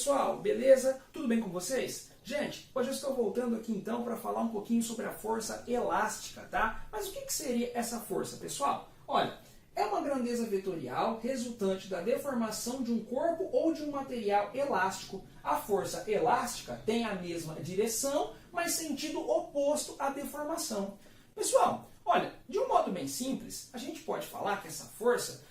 pessoal, beleza? Tudo bem com vocês? Gente, hoje eu estou voltando aqui então para falar um pouquinho sobre a força elástica, tá? Mas o que seria essa força, pessoal? Olha, é uma grandeza vetorial resultante da deformação de um corpo ou de um material elástico. A força elástica tem a mesma direção, mas sentido oposto à deformação. Pessoal, olha, de um modo bem simples, a gente pode falar que essa força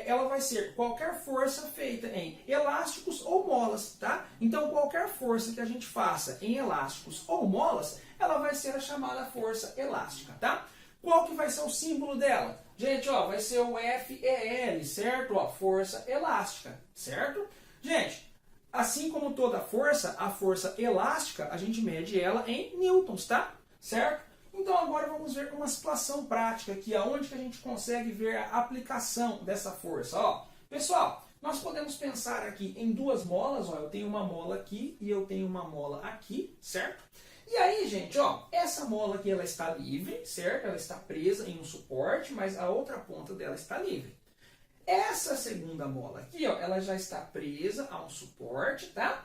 ela vai ser qualquer força feita em elásticos ou molas, tá? Então, qualquer força que a gente faça em elásticos ou molas, ela vai ser a chamada força elástica, tá? Qual que vai ser o símbolo dela? Gente, ó, vai ser o FEL, certo? Ó, força elástica, certo? Gente, assim como toda força, a força elástica, a gente mede ela em newtons, tá? Certo? Então agora vamos ver uma situação prática aqui, aonde que a gente consegue ver a aplicação dessa força. Ó, pessoal, nós podemos pensar aqui em duas molas, ó, eu tenho uma mola aqui e eu tenho uma mola aqui, certo? E aí, gente, ó, essa mola aqui ela está livre, certo? Ela está presa em um suporte, mas a outra ponta dela está livre. Essa segunda mola aqui, ó, ela já está presa a um suporte, tá?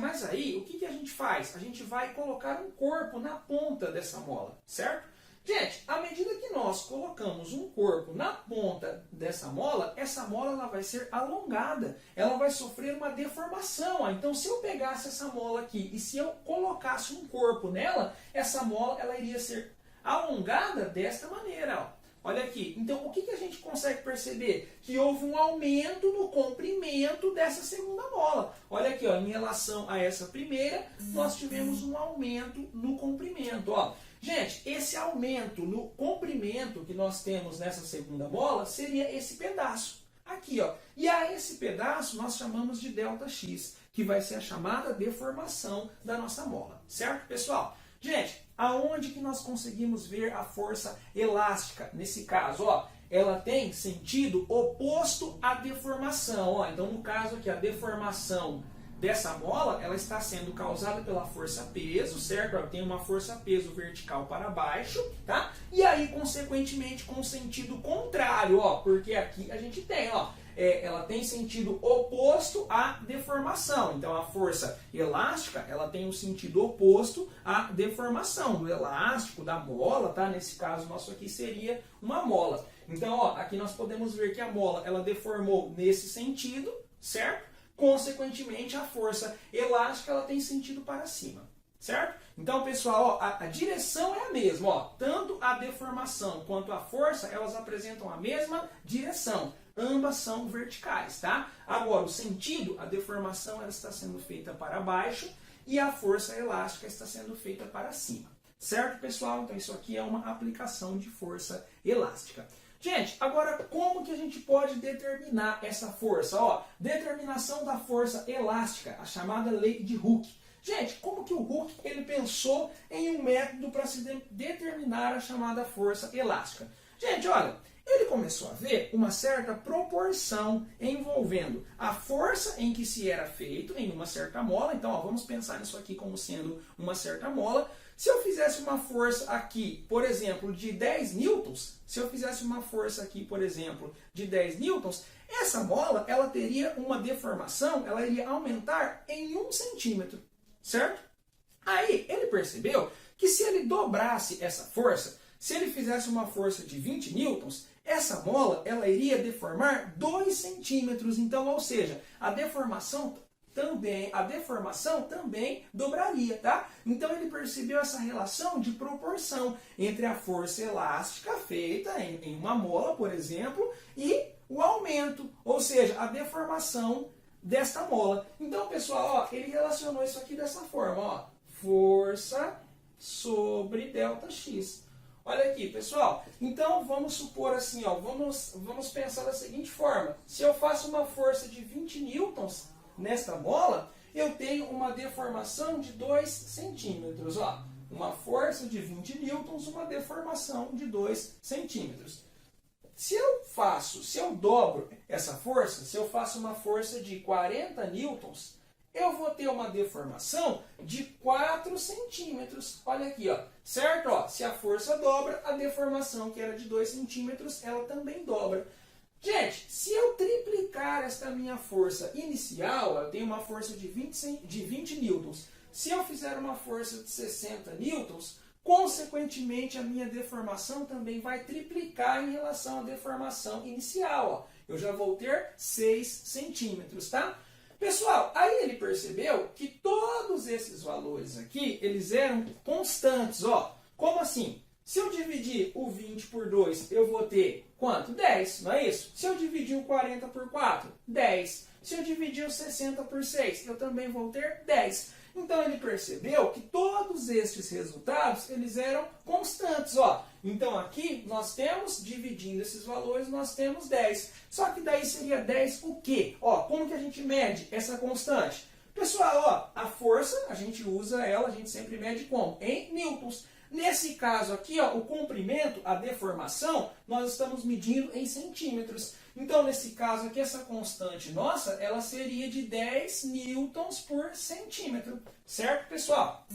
Mas aí, o que a gente faz? A gente vai colocar um corpo na ponta dessa mola, certo? Gente, à medida que nós colocamos um corpo na ponta dessa mola, essa mola ela vai ser alongada, ela vai sofrer uma deformação. Ó. Então, se eu pegasse essa mola aqui e se eu colocasse um corpo nela, essa mola ela iria ser alongada desta maneira, ó. Olha aqui, então o que a gente consegue perceber? Que houve um aumento no comprimento dessa segunda mola. Olha aqui, ó, em relação a essa primeira, nós tivemos um aumento no comprimento. Ó. Gente, esse aumento no comprimento que nós temos nessa segunda mola seria esse pedaço. Aqui, ó. E a esse pedaço nós chamamos de ΔX, que vai ser a chamada deformação da nossa mola. Certo, pessoal? Gente, aonde que nós conseguimos ver a força elástica? Nesse caso, ó, ela tem sentido oposto à deformação. Ó. Então, no caso aqui, a deformação dessa mola, ela está sendo causada pela força-peso, certo? Ó, tem uma força-peso vertical para baixo, tá? E aí, consequentemente, com sentido contrário, ó, porque aqui a gente tem, ó, ela tem sentido oposto à deformação. Então, a força elástica, ela tem um sentido oposto à deformação do elástico, da mola, tá? Nesse caso nosso aqui seria uma mola. Então, ó, aqui nós podemos ver que a mola, ela deformou nesse sentido, certo? Consequentemente, a força elástica, ela tem sentido para cima, certo? Então, pessoal, ó, a direção é a mesma, ó. Tanto a deformação quanto a força, elas apresentam a mesma direção. Ambas são verticais, tá? Agora, o sentido, a deformação ela está sendo feita para baixo e a força elástica está sendo feita para cima. Certo, pessoal? Então, isso aqui é uma aplicação de força elástica. Gente, agora, como que a gente pode determinar essa força? Ó, determinação da força elástica, a chamada lei de Hooke. Gente, como que o Hooke ele pensou em um método para se determinar a chamada força elástica? Gente, olha, ele começou a ver uma certa proporção envolvendo a força em que se era feito em uma certa mola. Então, ó, vamos pensar nisso aqui como sendo uma certa mola. Se eu fizesse uma força aqui, por exemplo, de 10 newtons, se eu fizesse uma força aqui, por exemplo, de 10 newtons, essa mola ela teria uma deformação, ela iria aumentar em 1 centímetro, certo? Aí, ele percebeu que se ele dobrasse essa força, se ele fizesse uma força de 20 newtons, essa mola ela iria deformar 2 centímetros. Então, ou seja, a deformação também dobraria, tá? Então, ele percebeu essa relação de proporção entre a força elástica feita em uma mola, por exemplo, e o aumento, ou seja, a deformação desta mola. Então, pessoal, ó, ele relacionou isso aqui dessa forma, ó, força sobre ΔX. Olha aqui, pessoal. Então, vamos supor assim, ó, vamos pensar da seguinte forma. Se eu faço uma força de 20 newtons nesta mola, eu tenho uma deformação de 2 centímetros. Ó. Uma força de 20 newtons, uma deformação de 2 centímetros. Se eu dobro essa força, se eu faço uma força de 40 newtons, eu vou ter uma deformação de 4 centímetros. Olha aqui, ó. Certo? Ó, se a força dobra, a deformação, que era de 2 centímetros, ela também dobra. Gente, se eu triplicar esta minha força inicial, eu tenho uma força de 20 newtons. Se eu fizer uma força de 60 newtons, consequentemente a minha deformação também vai triplicar em relação à deformação inicial. Ó. Eu já vou ter 6 centímetros, tá? Pessoal, aí ele percebeu que todos esses valores aqui, eles eram constantes, ó. Como assim? Se eu dividir o 20 por 2, eu vou ter quanto? 10, não é isso? Se eu dividir o 40 por 4, 10. Se eu dividir o 60 por 6, eu também vou ter 10. Então ele percebeu que todos estes resultados, eles eram constantes, ó. Então aqui nós temos, dividindo esses valores, nós temos 10. Só que daí seria 10 o quê? Ó, como que a gente mede essa constante? Pessoal, ó, a força, a gente usa ela, a gente sempre mede como? Em newtons. Nesse caso aqui, ó, o comprimento, a deformação, nós estamos medindo em centímetros. Então, nesse caso aqui, essa constante nossa, ela seria de 10 newtons por centímetro. Certo, pessoal?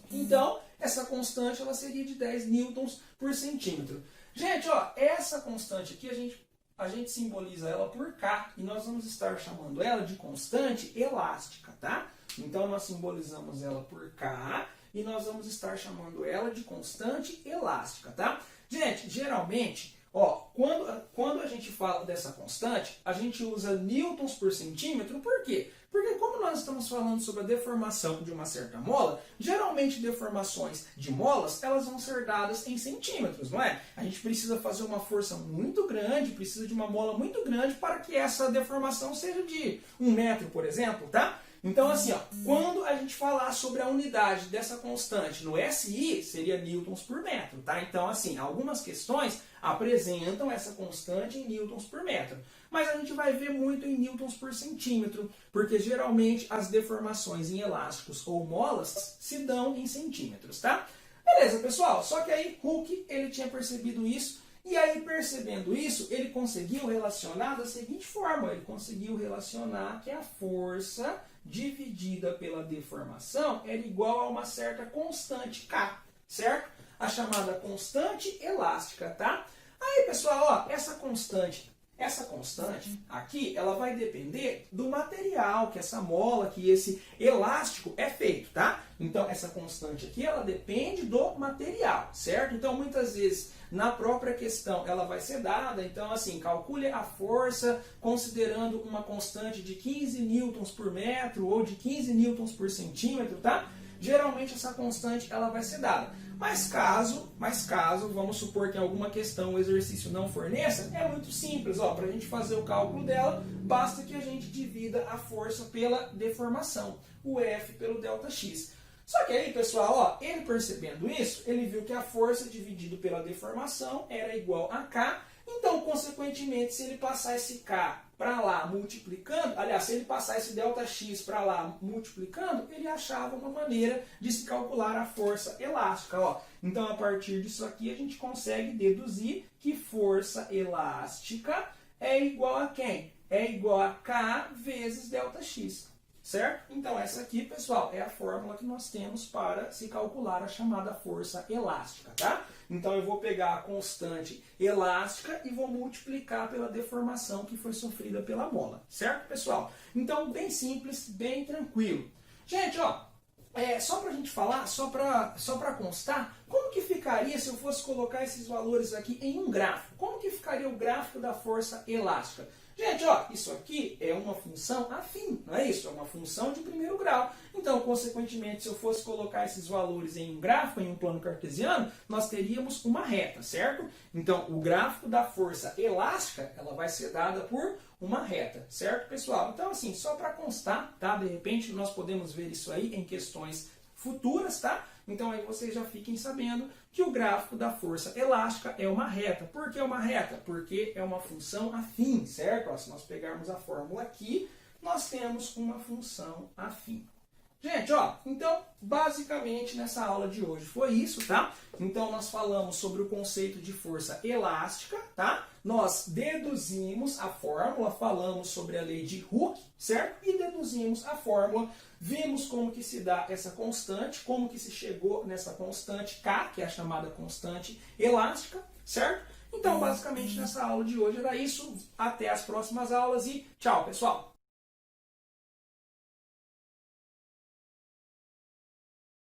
Então, essa constante ela seria de 10 newtons por centímetro. Gente, ó, essa constante aqui, a gente simboliza ela por K. E nós vamos estar chamando ela de constante elástica, tá? Então, nós simbolizamos ela por K. E nós vamos estar chamando ela de constante elástica, tá? Gente, geralmente, ó, quando a gente fala dessa constante, a gente usa newtons por centímetro, por quê? Porque como nós estamos falando sobre a deformação de uma certa mola, geralmente deformações de molas, elas vão ser dadas em centímetros, não é? A gente precisa fazer uma força muito grande, precisa de uma mola muito grande para que essa deformação seja de 1 metro, por exemplo, tá? Então, assim, ó, quando a gente falar sobre a unidade dessa constante no SI, seria newtons por metro, tá? Então, assim, algumas questões apresentam essa constante em newtons por metro. Mas a gente vai ver muito em newtons por centímetro, porque geralmente as deformações em elásticos ou molas se dão em centímetros, tá? Beleza, pessoal? Só que aí Hooke, ele tinha percebido isso, e aí, percebendo isso, ele conseguiu relacionar da seguinte forma. Ele conseguiu relacionar que a força dividida pela deformação era igual a uma certa constante K, certo? A chamada constante elástica, tá? Aí, pessoal, ó, essa constante aqui, ela vai depender do material que essa mola, que esse elástico é feito, tá? Então, essa constante aqui, ela depende do material, certo? Então, muitas vezes, na própria questão, ela vai ser dada. Então, assim, calcule a força considerando uma constante de 15 newtons por metro ou de 15 newtons por centímetro, tá? Geralmente, essa constante, ela vai ser dada. Mas caso, vamos supor que em alguma questão o exercício não forneça, é muito simples. Para a gente fazer o cálculo dela, basta que a gente divida a força pela deformação, o F pelo ΔX. Só que aí, pessoal, ó, ele percebendo isso, ele viu que a força dividida pela deformação era igual a K. Então, consequentemente, se ele passar esse K para lá multiplicando, aliás, se ele passar esse ΔX para lá multiplicando, ele achava uma maneira de se calcular a força elástica. Ó. Então, a partir disso aqui, a gente consegue deduzir que força elástica é igual a quem? É igual a K vezes ΔX. Certo? Então, essa aqui, pessoal, é a fórmula que nós temos para se calcular a chamada força elástica, tá? Então, eu vou pegar a constante elástica e vou multiplicar pela deformação que foi sofrida pela mola. Certo, pessoal? Então, bem simples, bem tranquilo. Gente, ó, só para a gente falar, só para constar, como que ficaria se eu fosse colocar esses valores aqui em um gráfico? Como que ficaria o gráfico da força elástica? Gente, ó, isso aqui é uma função afim, não é isso? É uma função de primeiro grau. Então, consequentemente, se eu fosse colocar esses valores em um gráfico, em um plano cartesiano, nós teríamos uma reta, certo? Então, o gráfico da força elástica, ela vai ser dada por uma reta, certo, pessoal? Então, assim, só para constar, tá? De repente, nós podemos ver isso aí em questões futuras, tá? Então, aí vocês já fiquem sabendo que o gráfico da força elástica é uma reta. Por que uma reta? Porque é uma função afim, certo? Ó, se nós pegarmos a fórmula aqui, nós temos uma função afim. Gente, ó, então, basicamente, nessa aula de hoje foi isso, tá? Então, nós falamos sobre o conceito de força elástica, tá? Nós deduzimos a fórmula, falamos sobre a lei de Hooke, certo? E deduzimos a fórmula, vimos como que se dá essa constante, como que se chegou nessa constante K, que é a chamada constante elástica, certo? Então, basicamente, nessa aula de hoje era isso. Até as próximas aulas e tchau, pessoal!